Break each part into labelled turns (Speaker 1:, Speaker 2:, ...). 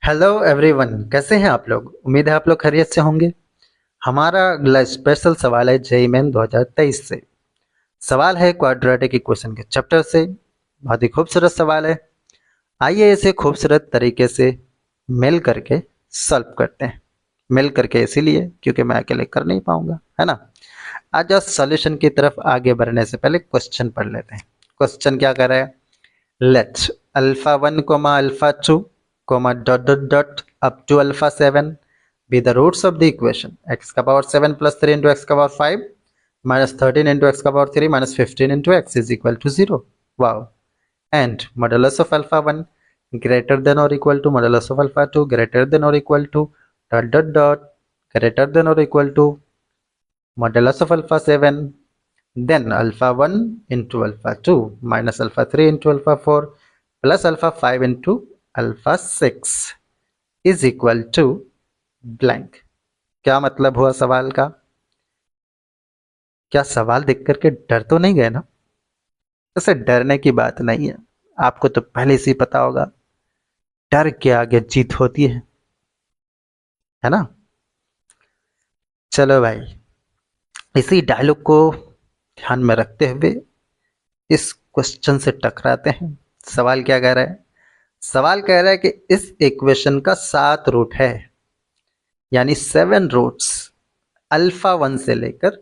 Speaker 1: Hello everyone, कैसे हैं आप लोग। उम्मीद है आप लोग खैरियत से होंगे। हमारा अगला स्पेशल सवाल है जेईई मेन 2023 से। सवाल है क्वाड्रेटिक इक्वेशन के चैप्टर से। बहुत ही खूबसूरत सवाल है। आइए इसे खूबसूरत तरीके से मिल करके सॉल्व करते हैं। मिल करके इसीलिए क्योंकि मैं अकेले कर नहीं पाऊंगा, है ना। आज आज सॉल्यूशन की तरफ आगे बढ़ने से पहले क्वेश्चन पढ़ लेते हैं। क्वेश्चन क्या कर रहा है। Let alpha 1 comma alpha 2 comma dot dot dot up to alpha 7 be the roots of the equation x का पावर 7 plus 3 into x का पावर 5 minus 13 into x का power 3 minus 15 into x is equal to 0. Wow. And modulus of alpha 1 greater than or equal to modulus of alpha 2 greater than or equal to dot dot dot greater than or equal to modulus of alpha 7 then alpha 1 into alpha 2 minus alpha 3 into alpha 4 plus alpha 5 into alpha 6 is equal to blank। क्या मतलब हुआ सवाल का। क्या सवाल देख करके डर तो नहीं गए ना। ऐसे डरने की बात नहीं है। आपको तो पहले से ही पता होगा, डर के आगे जीत होती है ना। चलो भाई, इसी डायलॉग को ध्यान में रखते हुए इस क्वेश्चन से टकराते हैं। सवाल क्या कह रहा है। सवाल कह रहा है कि इस इक्वेशन का 7 रूट है, यानी 7 रूट्स अल्फा 1 से लेकर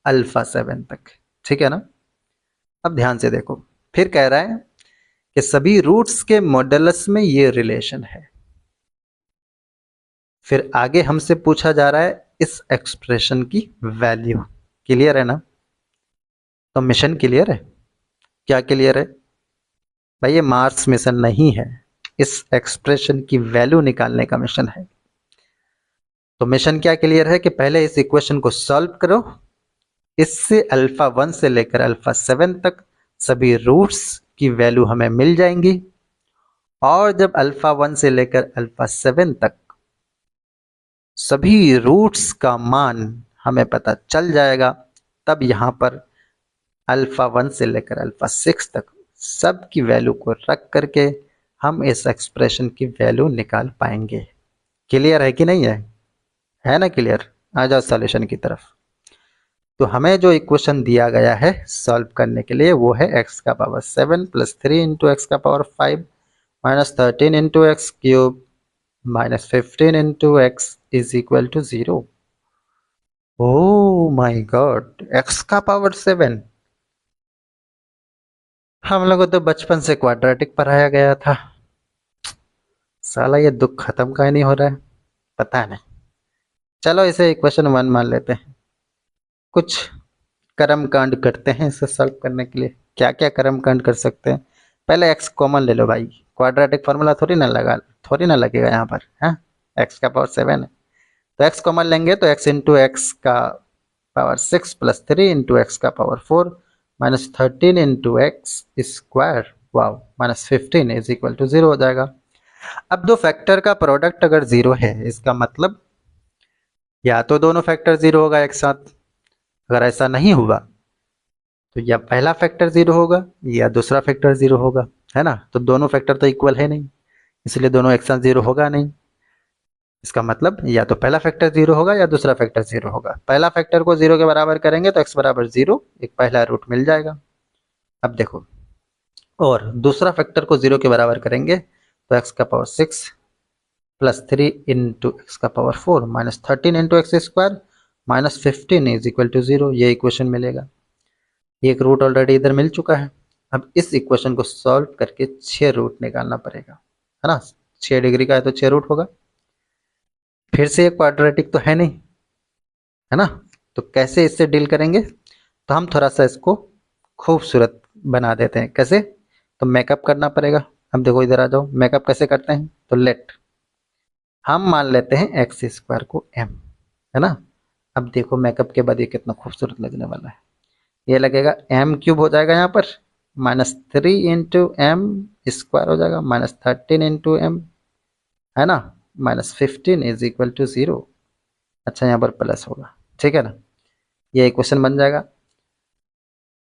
Speaker 1: अल्फा 7 तक। ठीक है ना। अब ध्यान से देखो, फिर कह रहा है कि सभी रूट्स के मॉडुलस में ये रिलेशन है। फिर आगे हमसे पूछा जा रहा है इस एक्सप्रेशन की वैल्यू। क्लियर है ना। तो मिशन क्लियर है। क्या क्लियर है भाई। ये मार्स मिशन नहीं है, इस एक्सप्रेशन की वैल्यू निकालने का मिशन है। तो मिशन क्या क्लियर है कि पहले इस इक्वेशन को सॉल्व करो। इससे अल्फा 1 से लेकर अल्फा 7 तक सभी रूट्स की वैल्यू हमें मिल जाएंगी, और जब अल्फा 1 से लेकर अल्फा 7 तक सभी रूट्स का मान हमें पता चल जाएगा, तब यहां पर अल्फा 1 से लेकर अल्फा 6 तक सब की वैल्यू को रख करके हम इस एक्सप्रेशन की वैल्यू निकाल पाएंगे। क्लियर है कि नहीं है ना क्लियर। आ जाओ सॉल्यूशन की तरफ। तो हमें जो इक्वेशन दिया गया है सॉल्व करने के लिए वो है x का पावर 7 प्लस 3 इंटू एक्स का power 5 minus 13 into x cube minus 15 into x is equal to 0। Oh my god, x का पावर 7। हम लोगों को तो बचपन से क्वाड्रेटिक पढ़ाया गया था। साला ये दुख खत्म का ही नहीं हो रहा है, पता नहीं। चलो इसे इक्वेशन 1 मान लेते हैं। कुछ कर्म कांड करते हैं इसे सॉल्व करने के लिए। क्या क्या कर्म कांड कर सकते हैं। पहले x कॉमन ले लो भाई। क्वाड्रेटिक फार्मूला थोड़ी ना लगेगा यहाँ पर है। x का पावर 7 है तो x कॉमन लेंगे तो x इंटू एक्स का पावर 6 प्लस 3 इंटू एक्स का power 4 minus 13 into x square wow minus 15 is equal to 0 हो जाएगा। अब दो फैक्टर का प्रोडक्ट अगर 0 है, इसका मतलब या तो दोनों फैक्टर 0 होगा एक साथ। अगर ऐसा नहीं हुआ तो या पहला फैक्टर 0 होगा या दूसरा फैक्टर 0 होगा, है ना। तो दोनों फैक्टर तो इक्वल है नहीं, इसलिए दोनों एक साथ 0 होगा नहीं। इसका मतलब या तो पहला फैक्टर 0 होगा या दूसरा फैक्टर 0 होगा। पहला फैक्टर को 0 के बराबर करेंगे तो x बराबर 0, एक पहला रूट मिल जाएगा। अब देखो, और दूसरा फैक्टर को 0 के बराबर करेंगे तो x का पावर 6 प्लस 3 इंटू एक्स का power 4 minus 13 into x square minus 15 is equal to 0, ये इक्वेशन मिलेगा। एक रूट ऑलरेडी इधर मिल चुका है। अब इस इक्वेशन को सॉल्व करके 6 रूट निकालना पड़ेगा, है ना। 6 डिग्री का है तो 6 रूट होगा। फिर से एक क्वाड्रेटिक तो है नहीं, है ना। तो कैसे इससे डील करेंगे, तो हम थोड़ा सा इसको खूबसूरत बना देते हैं। कैसे, तो मेकअप करना पड़ेगा। अब देखो इधर आ जाओ, मेकअप कैसे करते हैं। तो लेट हम मान लेते हैं एक्स स्क्वायर को m, है ना। अब देखो मेकअप के बाद ये कितना खूबसूरत लगने वाला है। ये लगेगा m क्यूब हो जाएगा यहाँ पर, माइनस 3 इंटू एम स्क्वायर हो जाएगा माइनस 13 इंटू एम, है ना, माइनस 15 इज इक्वल टू 0। अच्छा यहाँ पर प्लस होगा, ठीक है ना। ये इक्वेशन बन जाएगा।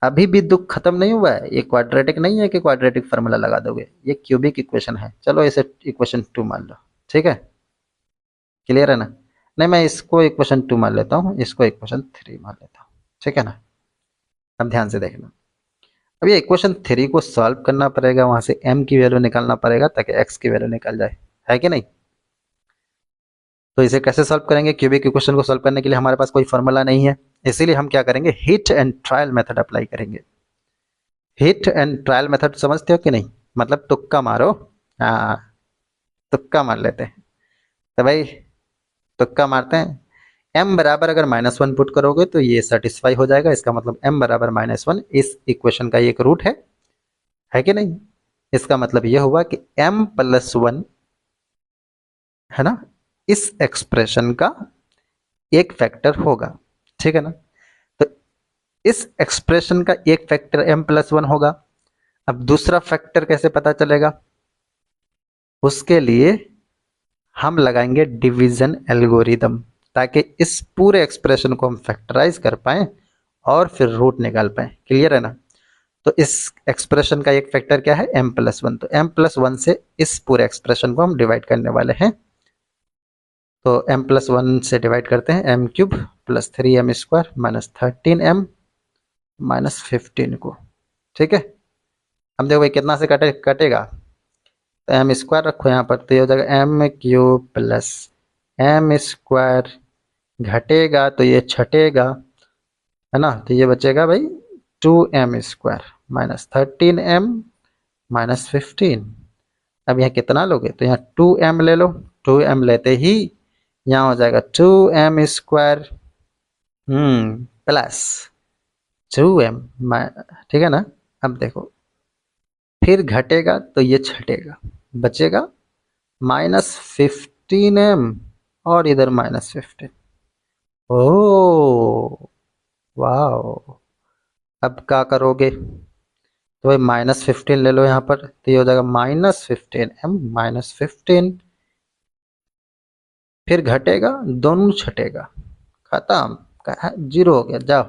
Speaker 1: अभी भी दुख खत्म नहीं हुआ है। ये क्वाड्रेटिक नहीं है कि क्वाड्रेटिक फार्मूला लगा दोगे, ये क्यूबिक इक्वेशन है। चलो इसे इक्वेशन 2 मान लो। ठीक है, क्लियर है ना? नहीं, मैं इसको इक्वेशन 2 मान लेता हूँ, इसको इक्वेशन 3 मान लेता हूँ, ठीक है ना? अब ध्यान से देखना, अब ये इक्वेशन 3 को सॉल्व करना पड़ेगा, वहां से m की वैल्यू निकालना पड़ेगा ताकि x की वैल्यू निकल जाए, है कि नहीं? तो इसे कैसे सॉल्व करेंगे? क्यूबिक इक्वेशन को सॉल्व करने के लिए हमारे पास कोई फॉर्मूला नहीं है, इसीलिए हम क्या करेंगे, hit and trial method apply करेंगे। हिट एंड ट्रायल मेथड समझते हो कि नहीं? मतलब तुक्का मारो। हाँ, तुक्का मार लेते हैं। तो भाई तुक्का मारते हैं, m बराबर अगर -1 पुट करोगे तो ये सेटिस्फाई हो जाएगा, इसका मतलब m बराबर -1 इस इक्वेशन का एक रूट है कि नहीं? इसका मतलब यह हुआ कि m+1 है ना, इस एक्सप्रेशन का एक फैक्टर होगा, ठीक है ना? तो इस एक्सप्रेशन का एक फैक्टर m+1 होगा। अब दूसरा फैक्टर कैसे पता चलेगा? उसके लिए हम लगाएंगे डिवीजन एल्गोरिदम, ताकि इस पूरे एक्सप्रेशन को हम फैक्टराइज कर पाए और फिर रूट निकाल पाए। क्लियर है ना? तो इस एक्सप्रेशन का एक फैक्टर क्या है, m+1, तो m+1 से इस पूरे एक्सप्रेशन को हम डिवाइड करने वाले हैं। तो m+1 से डिवाइड करते हैं, m³ + 3m² - 13m - 15 को, ठीक है? अब देखो भाई कितना से कटेगा, तो m² रखो यहाँ पर, तो ये हो जाएगा m³ + m² घटेगा तो ये छटेगा, है ना? तो ये बचेगा भाई 2m² - 13m - 15। अब यहाँ कितना लोगे, तो यहाँ 2m ले लो, 2m लेते ही यहाँ हो जाएगा 2m², प्लस 2m, ठीक है ना? अब देखो फिर घटेगा तो ये छटेगा, बचेगा -15m और इधर -15। ओ वाह, अब क्या करोगे, तो भाई -15 ले लो यहाँ पर, तो ये हो जाएगा -15m - 15, फिर घटेगा, दोनों छटेगा, खत्म, जीरो हो गया, जाओ।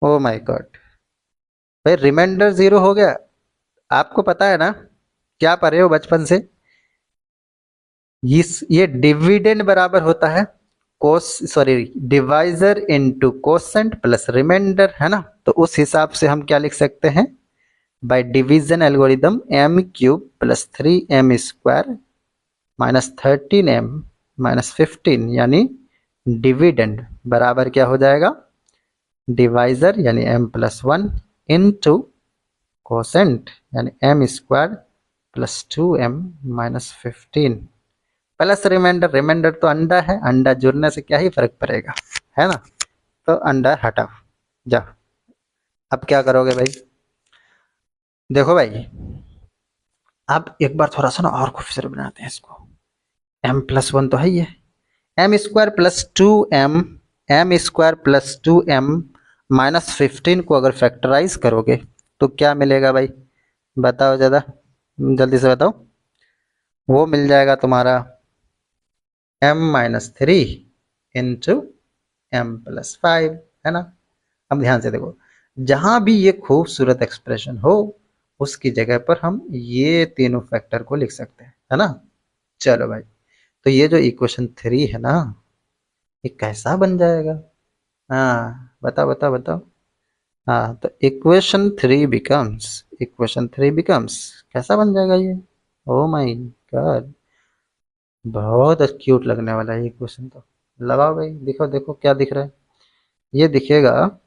Speaker 1: ओ माय गॉड, भाई रिमाइंडर जीरो हो गया। आपको पता है ना, क्या पढ़े हो बचपन से, ये डिविडेंड बराबर होता है कोस, sorry, divisor into quotient plus remainder, है ना? तो उस हिसाब से हम क्या लिख सकते हैं, by division algorithm m³ + 3m² - 13m - 15, यानी डिविडेंड बराबर क्या हो जाएगा, डिवाइजर यानी m+1 इनटू कोसेंट यानी m² + 2m - 15 plus remainder. Reminder तो अंडा है, अंडा जुड़ने से क्या ही फर्क पड़ेगा, है ना? तो अंडा हटाओ, जाओ। अब क्या करोगे भाई, देखो भाई, अब एक बार थोड़ा सा ना और खूबसूरत बनाते हैं इसको। m+1 तो है ही है, m² + 2m, m² + 2m - 15 को अगर फैक्टराइज करोगे तो क्या मिलेगा भाई, बताओ ज़्यादा, जल्दी से बताओ। वो मिल जाएगा तुम्हारा m-3 इंटू m+5, है ना? अब ध्यान से देखो, जहां भी ये खूबसूरत एक्सप्रेशन हो उसकी जगह पर हम ये तीनों फैक्टर को लिख सकते हैं, है ना? चलो भाई, तो ये जो इक्वेशन 3 है ना, ये कैसा बन जाएगा? हाँ बताओ बताओ बताओ। हाँ, तो इक्वेशन 3 बिकम्स कैसा बन जाएगा ये? ओ माय गॉड, बहुत क्यूट लगने वाला है ये क्वेश्चन। तो लगाओ भाई, देखो देखो क्या दिख रहा है, ये दिखेगा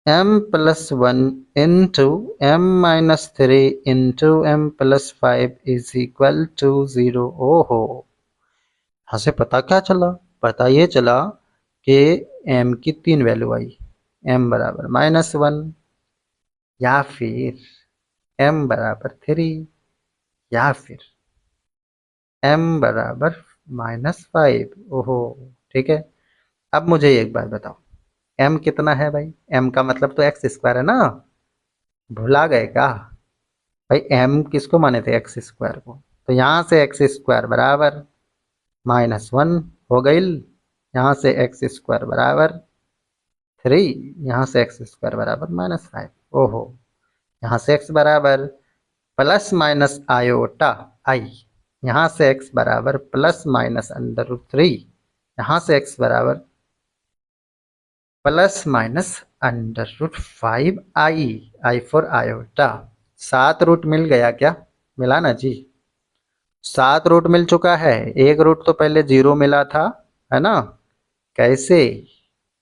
Speaker 1: m+1 into m-3 into m+5 is equal to 0। ओहो, यहाँ से पता क्या चला, पता ये चला कि m की 3 वैल्यू आई, m बराबर -1, या फिर m बराबर 3, या फिर m बराबर -5। ओहो, ठीक है। अब मुझे एक बात बताओ, m कितना है भाई? m का मतलब तो x² है ना, भुला गए क्या? भाई m किसको माने थे, x² को, तो यहाँ से x² बराबर -1 हो गई, यहाँ से x² बराबर 3, यहाँ से x² बराबर -5। ओहो, यहाँ से x बराबर प्लस माइनस आयोटा आई, यहाँ से x बराबर प्लस माइनस अंडर रूट 3, यहाँ से x बराबर plus minus under root 5 I, I for iota. 7 root मिल गया क्या? मिला ना जी, 7 रूट मिल चुका है। एक रूट तो पहले 0 मिला था, है ना? कैसे?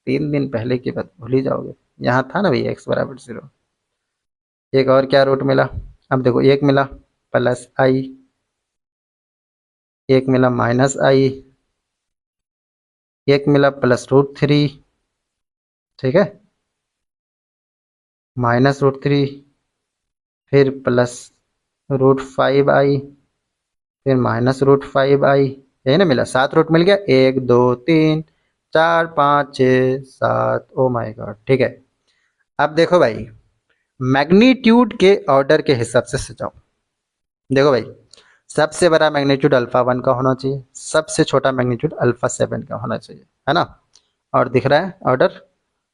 Speaker 1: 3 दिन पहले की बात भूल ही जाओगे। यहाँ था ना भैया x बराबर 0। एक और क्या रूट मिला? अब देखो, एक मिला प्लस आई, एक मिला माइनस आई, एक मिला प्लस रूट 3, ठीक है, माइनस रूट 3, फिर प्लस रूट 5 आई, फिर माइनस रूट 5 आई। यही ना मिला, 7 रूट मिल गया। 1 2 3 4 5 6 7, ओ माय गॉड। ठीक है, अब देखो भाई, मैग्नीट्यूड के ऑर्डर के हिसाब से सजाओ। देखो भाई, सबसे बड़ा मैग्नीट्यूड अल्फा 1 का होना चाहिए, सबसे छोटा मैग्नीट्यूड अल्फा 7 का होना चाहिए, है ना? और दिख रहा है ऑर्डर?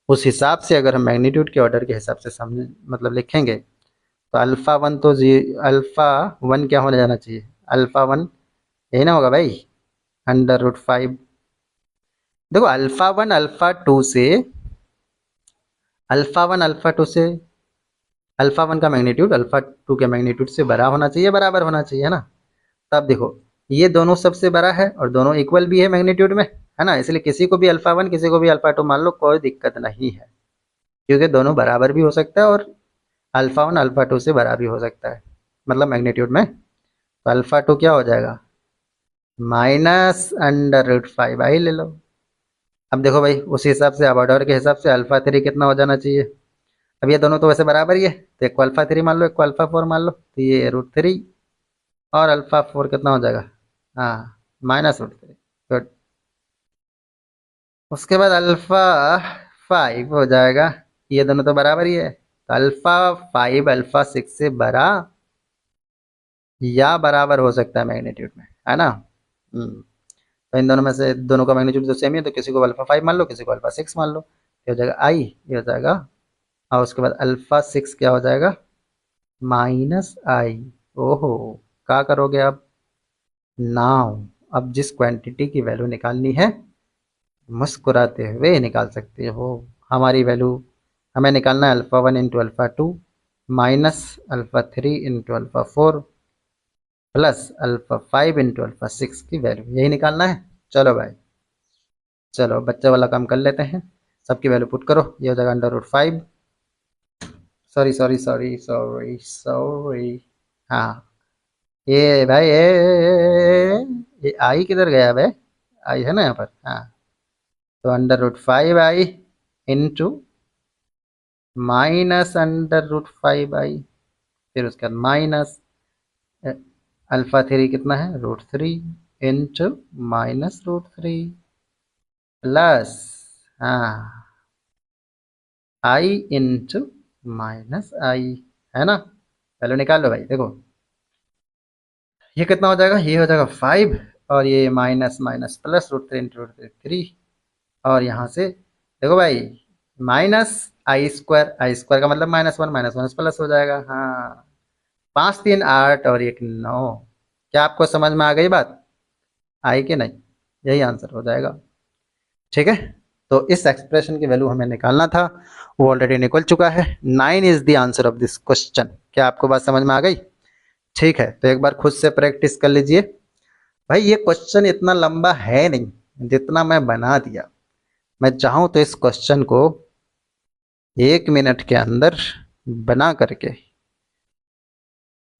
Speaker 1: उस हिसाब से अगर हम मैग्नीट्यूड के ऑर्डर के हिसाब से समझ मतलब लिखेंगे, तो अल्फा 1 तो अल्फा 1 क्या होने जाना चाहिए? अल्फा 1 यही ना होगा भाई, अंडर रूट 5। देखो, अल्फा 1 अल्फा 2 से, अल्फा 1 अल्फा 2 से, अल्फा 1 का मैग्नीट्यूड अल्फा 2 के मैग्नीट्यूड से बड़ा होना चाहिए, बराबर होना चाहिए, है ना? तब देखो, ये दोनों सबसे बड़ा है और दोनों इक्वल भी है मैग्नीट्यूड में, है ना? इसलिए किसी को भी अल्फा 1 किसी को भी अल्फा 2 मान लो, कोई दिक्कत नहीं है, क्योंकि दोनों बराबर भी हो सकता है और अल्फा 1 अल्फा 2 से बड़ा भी हो सकता है, मतलब मैग्नीट्यूड में। तो अल्फा 2 क्या हो जाएगा? माइनस अंडर रूट 5 आई ले लो। अब देखो भाई, उसी हिसाब से अब ऑर्डर के हिसाब से अल्फा 3 कितना हो जाना चाहिए? अब ये दोनों तो वैसे बराबर ही है, तो एक को अल्फा 3 मान लो, एक को अल्फा 4 मान लो, तो ये रूट 3 और अल्फा 4 कितना हो जाएगा? हाँ, माइनस रूट 3। गुड। उसके बाद अल्फा 5 हो जाएगा, ये दोनों तो बराबर ही है, तो अल्फा 5 अल्फा 6 से बड़ा या बराबर हो सकता है मैग्नीट्यूड में, है ना? तो इन दोनों में से दोनों का मैग्नीट्यूड तो सेम ही है, तो किसी को अल्फा 5 मान लो, किसी को अल्फा 6 मान लो। ये हो जाएगा आई, ये हो जाएगा, और उसके बाद अल्फा 6 क्या हो जाएगा? माइनस आई। ओहो, क्या करोगे अब? नाउ अब जिस क्वांटिटी की वैल्यू निकालनी है, मुस्कुराते हुए निकाल सकते हो। हमारी वैल्यू हमें निकालना है alpha 1 into alpha 2 minus alpha 3 into alpha 4 plus alpha 5 into alpha 6 की वैल्यू, यही निकालना है। चलो भाई, चलो बच्चे वाला काम कर लेते हैं। सबकी वैल्यू पुट करो, ये हो जाएगा under root 5, sorry sorry sorry sorry sorry, हाँ, ये भाई ये आई किधर गया भाई? आई है ना यहाँ पर, हाँ। तो under root 5 i into minus under root 5 i, फिर उसके बाद माइनस अल्फा 3 कितना है? Root 3 into minus root 3 plus, हाँ, आई इंटू माइनस आई, है ना? पहले निकाल लो भाई। देखो, ये कितना हो जाएगा? ये हो जाएगा 5, और ये minus minus plus root 3 into root 3, और यहाँ से देखो भाई, माइनस आई स्क्वायर का मतलब -1 -1 प्लस हो जाएगा, हाँ। 5 3 8 और 1 9। क्या आपको समझ में आ गई बात? आई कि नहीं? यही आंसर हो जाएगा, ठीक है। तो इस एक्सप्रेशन की वैल्यू हमें निकालना था, वो ऑलरेडी निकल चुका है। 9 is the answer of this question. क्या आपको बात समझ में आ गई? ठीक है, तो एक बार खुद से प्रैक्टिस कर लीजिए। भाई, ये क्वेश्चन इतना लंबा है नहीं जितना मैं बना दिया। मैं चाहूँ तो इस क्वेश्चन को 1 मिनट के अंदर बना करके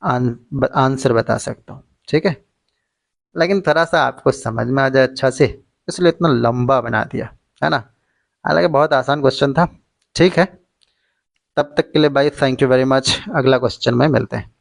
Speaker 1: आंसर बता सकता हूँ, ठीक है। लेकिन थोड़ा सा आपको समझ में आ जाए अच्छा से, इसलिए इतना लंबा बना दिया, है ना? हालांकि बहुत आसान क्वेश्चन था, ठीक है। तब तक के लिए भाई, थैंक यू वेरी मच। अगला क्वेश्चन में मिलते हैं।